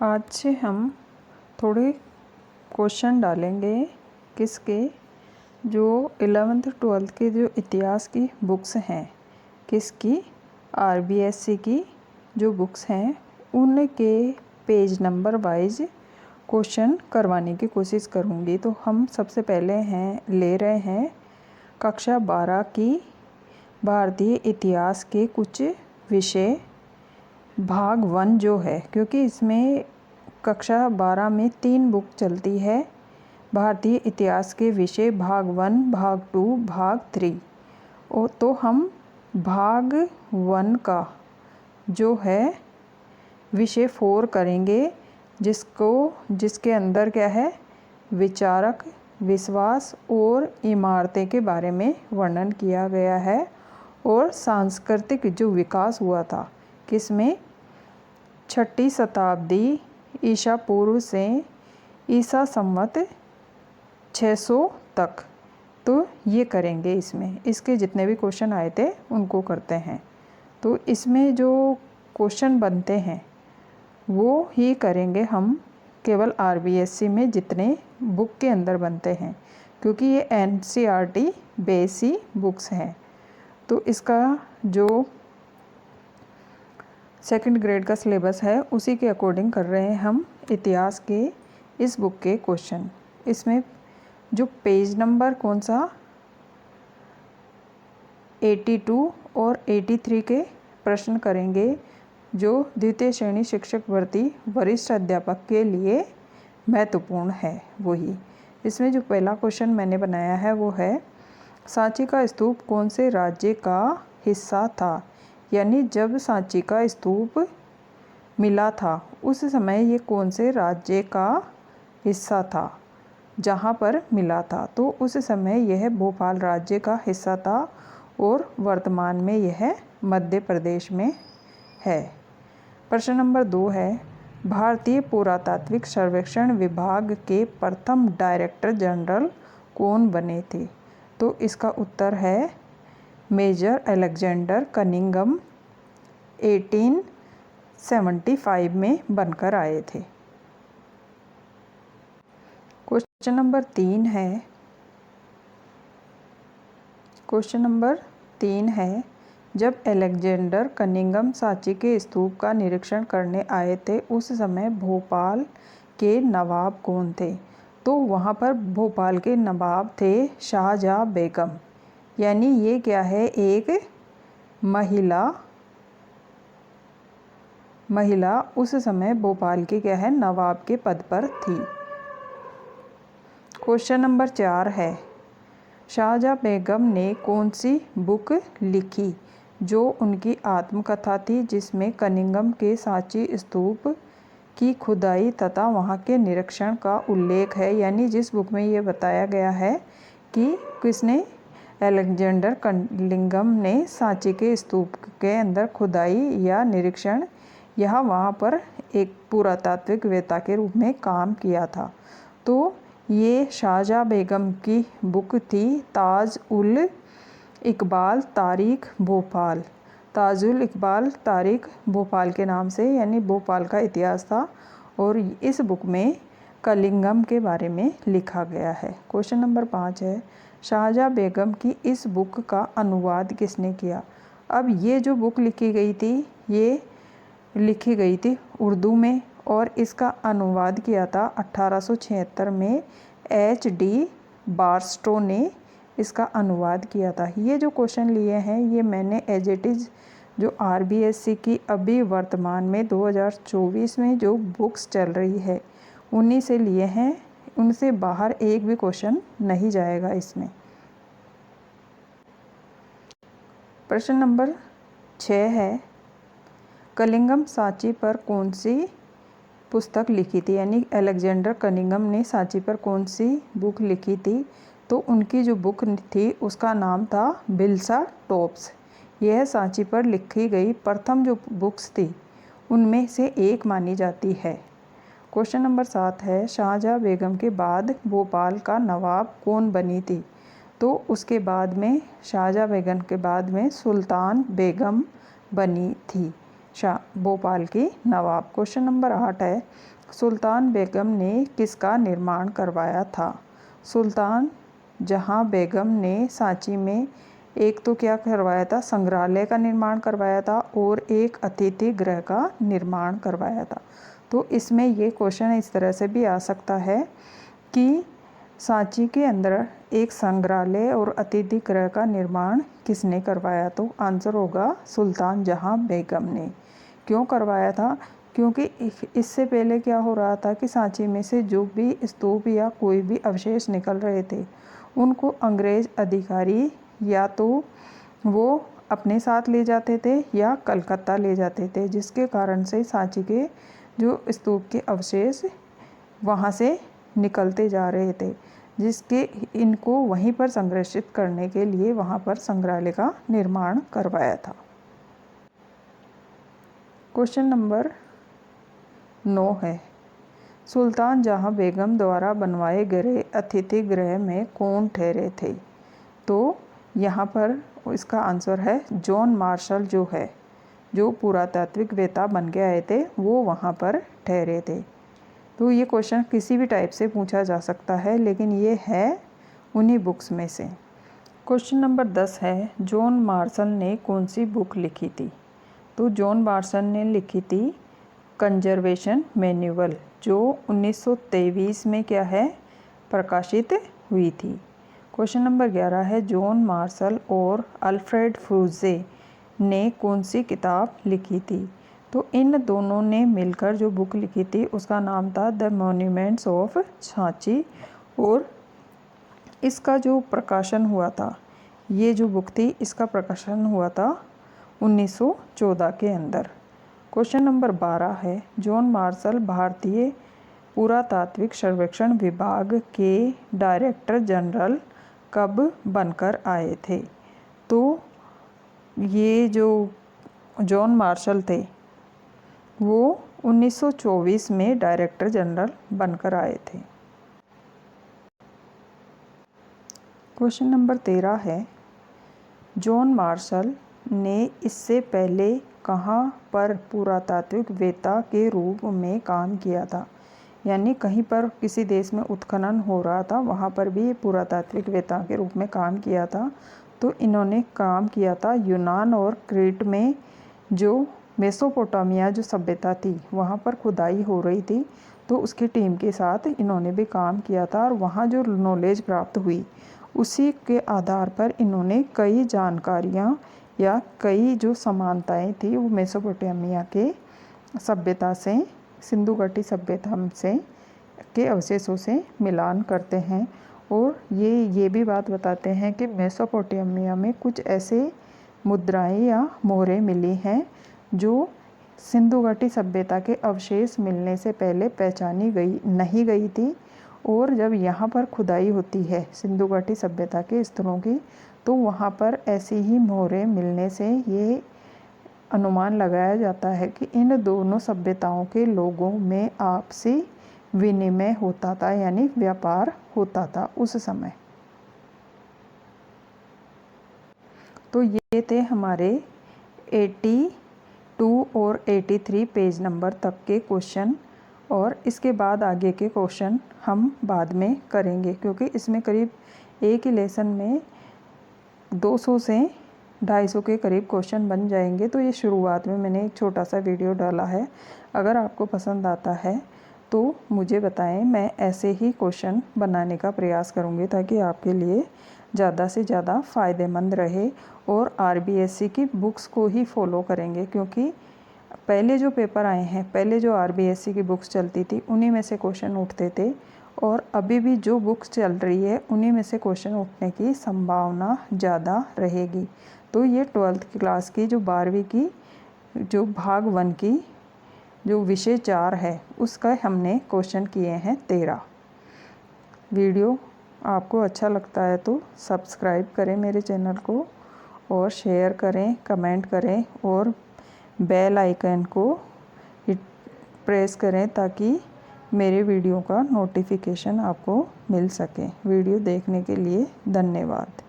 आज से हम थोड़े क्वेश्चन डालेंगे किसके, जो 11th 12th के जो इतिहास की बुक्स हैं, किसकी, आरबीएससी की जो बुक्स हैं उनके पेज नंबर वाइज क्वेश्चन करवाने की कोशिश करूँगी। तो हम सबसे पहले ले रहे हैं कक्षा 12 की भारतीय इतिहास के कुछ विषय भाग 1 जो है, क्योंकि इसमें कक्षा 12 में 3 बुक चलती है भारतीय इतिहास के विषय, भाग 1, भाग 2, भाग 3। और तो हम भाग 1 का जो है विषय 4 करेंगे, जिसके अंदर क्या है, विचारक, विश्वास और इमारतें के बारे में वर्णन किया गया है। और सांस्कृतिक जो विकास हुआ था किसमें, 6ठी शताब्दी ईसा पूर्व से ईसा संवत 600 तक, तो ये करेंगे। इसके जितने भी क्वेश्चन आए थे उनको करते हैं। तो इसमें जो क्वेश्चन बनते हैं वो ही करेंगे हम, केवल आरबीएससी में जितने बुक के अंदर बनते हैं, क्योंकि ये एनसीईआरटी बेस ही बुक्स हैं। तो इसका जो 2nd ग्रेड का सिलेबस है उसी के अकॉर्डिंग कर रहे हैं हम इतिहास के इस बुक के क्वेश्चन। इसमें जो पेज नंबर कौन सा, 82 और 83 के प्रश्न करेंगे, जो द्वितीय श्रेणी शिक्षक भर्ती वरिष्ठ अध्यापक के लिए महत्वपूर्ण है वही। इसमें जो पहला क्वेश्चन मैंने बनाया है वो है, सांची का स्तूप कौन से राज्य का हिस्सा था। यानी जब सांची का स्तूप मिला था उस समय ये कौन से राज्य का हिस्सा था जहाँ पर मिला था। तो उस समय यह भोपाल राज्य का हिस्सा था और वर्तमान में यह मध्य प्रदेश में है। प्रश्न नंबर 2 है, भारतीय पुरातात्विक सर्वेक्षण विभाग के प्रथम डायरेक्टर जनरल कौन बने थे। तो इसका उत्तर है मेजर अलेक्जेंडर कनिंघम, 1875 में बनकर आए थे। क्वेश्चन नंबर 3 है, जब अलेक्जेंडर कनिंघम सांची के स्तूप का निरीक्षण करने आए थे उस समय भोपाल के नवाब कौन थे। तो वहाँ पर भोपाल के नवाब थे शाहजहाँ बेगम। यानी ये क्या है, एक महिला उस समय भोपाल के क्या है, नवाब के पद पर थी। क्वेश्चन नंबर 4 है, शाहजहाँ बेगम ने कौन सी बुक लिखी जो उनकी आत्मकथा थी, जिसमें कनिंघम के सांची स्तूप की खुदाई तथा वहाँ के निरीक्षण का उल्लेख है। यानी जिस बुक में ये बताया गया है कि किसने, अलेक्जेंडर कनिंघम ने सांची के स्तूप के अंदर खुदाई या निरीक्षण या वहाँ पर एक पुरातात्विक वेत्ता के रूप में काम किया था। तो ये शाहजहाँ बेगम की बुक थी ताज उल इकबाल तारीख भोपाल, ताजुल इकबाल तारीख भोपाल के नाम से, यानी भोपाल का इतिहास था। और इस बुक में कनिंघम के बारे में लिखा गया है। क्वेश्चन नंबर 5 है, शाहजहाँ बेगम की इस बुक का अनुवाद किसने किया। अब ये जो बुक लिखी गई थी ये लिखी गई थी उर्दू में और इसका अनुवाद किया था 1876 में HD बारस्टो ने इसका अनुवाद किया था। ये जो क्वेश्चन लिए हैं ये मैंने एज इट इज़ जो आरबीएससी की अभी वर्तमान में 2024 में जो बुक्स चल रही है उन्हीं से लिए हैं, उनसे बाहर एक भी क्वेश्चन नहीं जाएगा इसमें। प्रश्न नंबर 6 है, कनिंघम सांची पर कौन सी पुस्तक लिखी थी। यानी अलेक्जेंडर कनिंघम ने सांची पर कौन सी बुक लिखी थी। तो उनकी जो बुक थी उसका नाम था भिल्सा टॉप्स। यह सांची पर लिखी गई प्रथम जो बुक्स थी उनमें से एक मानी जाती है। क्वेश्चन नंबर 7 है, शाहजहाँ बेगम के बाद भोपाल का नवाब कौन बनी थी। तो उसके बाद में शाहजहाँ बेगम के बाद में सुल्तान बेगम बनी थी। शाह भोपाल की नवाब। क्वेश्चन नंबर 8 है, सुल्तान बेगम ने किसका निर्माण करवाया था? सुल्तान जहां बेगम ने सांची में एक तो क्या करवाया था, संग्रहालय का निर्माण करवाया था और एक अतिथि गृह का निर्माण करवाया था। तो इसमें ये क्वेश्चन इस तरह से भी आ सकता है कि सांची के अंदर एक संग्रहालय और अतिथि गृह का निर्माण किसने करवाया? तो आंसर होगा सुल्तान जहां बेगम ने। क्यों करवाया था? क्योंकि इससे पहले क्या हो रहा था कि सांची में से जो भी स्तूप या कोई भी अवशेष निकल रहे थे उनको अंग्रेज अधिकारी या तो वो अपने साथ ले जाते थे या कलकत्ता ले जाते थे, जिसके कारण से सांची के जो स्तूप के अवशेष वहाँ से निकलते जा रहे थे, जिसके इनको वहीं पर संरक्षित करने के लिए वहाँ पर संग्रहालय का निर्माण करवाया था। क्वेश्चन नंबर 9 है, सुल्तान जहां बेगम द्वारा बनवाए गए अतिथि गृह में कौन ठहरे थे? तो यहाँ पर इसका आंसर है जॉन मार्शल जो पुरातात्विक वेता बन के आए थे वो वहाँ पर ठहरे थे। तो ये क्वेश्चन किसी भी टाइप से पूछा जा सकता है, लेकिन ये है उन्हीं बुक्स में से। क्वेश्चन नंबर 10 है, जॉन मार्शल ने कौन सी बुक लिखी थी? तो जॉन मार्शल ने लिखी थी कंजर्वेशन मैन्युअल, जो 1923 में क्या है प्रकाशित हुई थी। क्वेश्चन नंबर 11 है, जॉन मार्शल और अल्फ्रेड फ्रूजे ने कौन सी किताब लिखी थी? तो इन दोनों ने मिलकर जो बुक लिखी थी उसका नाम था द मॉन्यूमेंट्स ऑफ सांची, और इसका जो प्रकाशन हुआ था, ये जो बुक थी इसका प्रकाशन हुआ था 1914 के अंदर। क्वेश्चन नंबर 12 है, जॉन मार्शल भारतीय पुरातात्विक सर्वेक्षण विभाग के डायरेक्टर जनरल कब बनकर आए थे? तो ये जो जॉन मार्शल थे वो 1924 में डायरेक्टर जनरल बनकर आए थे। क्वेश्चन नंबर 13 है, जॉन मार्शल ने इससे पहले कहाँ पर पुरातात्विक वेता के रूप में काम किया था? यानी कहीं पर किसी देश में उत्खनन हो रहा था, वहाँ पर भी पुरातात्विक वेता के रूप में काम किया था। तो इन्होंने काम किया था यूनान और क्रीट में, जो मेसोपोटामिया जो सभ्यता थी वहाँ पर खुदाई हो रही थी, तो उसकी टीम के साथ इन्होंने भी काम किया था और वहाँ जो नॉलेज प्राप्त हुई उसी के आधार पर इन्होंने कई जानकारियाँ या कई जो समानताएं थी वो मेसोपोटामिया के सभ्यता से, सिंधु घाटी सभ्यता से के अवशेषों से मिलान करते हैं। और ये भी बात बताते हैं कि मेसोपोटामिया में कुछ ऐसे मुद्राएं या मोहरें मिली हैं जो सिंधु घाटी सभ्यता के अवशेष मिलने से पहले पहचानी नहीं गई थी, और जब यहाँ पर खुदाई होती है सिंधु घाटी सभ्यता के स्थलों की, तो वहाँ पर ऐसी ही मोहरें मिलने से ये अनुमान लगाया जाता है कि इन दोनों सभ्यताओं के लोगों में आपसी विनिमय होता था, यानी व्यापार होता था उस समय। तो ये थे हमारे 82 और 83 पेज नंबर तक के क्वेश्चन, और इसके बाद आगे के क्वेश्चन हम बाद में करेंगे, क्योंकि इसमें करीब एक ही लेसन में 200 से 250 के करीब क्वेश्चन बन जाएंगे। तो ये शुरुआत में मैंने एक छोटा सा वीडियो डाला है, अगर आपको पसंद आता है तो मुझे बताएं, मैं ऐसे ही क्वेश्चन बनाने का प्रयास करूंगी ताकि आपके लिए ज़्यादा से ज़्यादा फ़ायदेमंद रहे। और आरबीएससी की बुक्स को ही फॉलो करेंगे, क्योंकि पहले जो पेपर आए हैं, पहले जो आरबीएससी की बुक्स चलती थी उन्हीं में से क्वेश्चन उठते थे, और अभी भी जो बुक्स चल रही है उन्हीं में से क्वेश्चन उठने की संभावना ज़्यादा रहेगी। तो ये 12th क्लास की जो 12वीं की जो भाग 1 की जो विषय 4 है उसका हमने क्वेश्चन किए हैं 13। वीडियो आपको अच्छा लगता है तो सब्सक्राइब करें मेरे चैनल को, और शेयर करें, कमेंट करें, और बेल आइकन को प्रेस करें ताकि मेरे वीडियो का नोटिफिकेशन आपको मिल सके। वीडियो देखने के लिए धन्यवाद।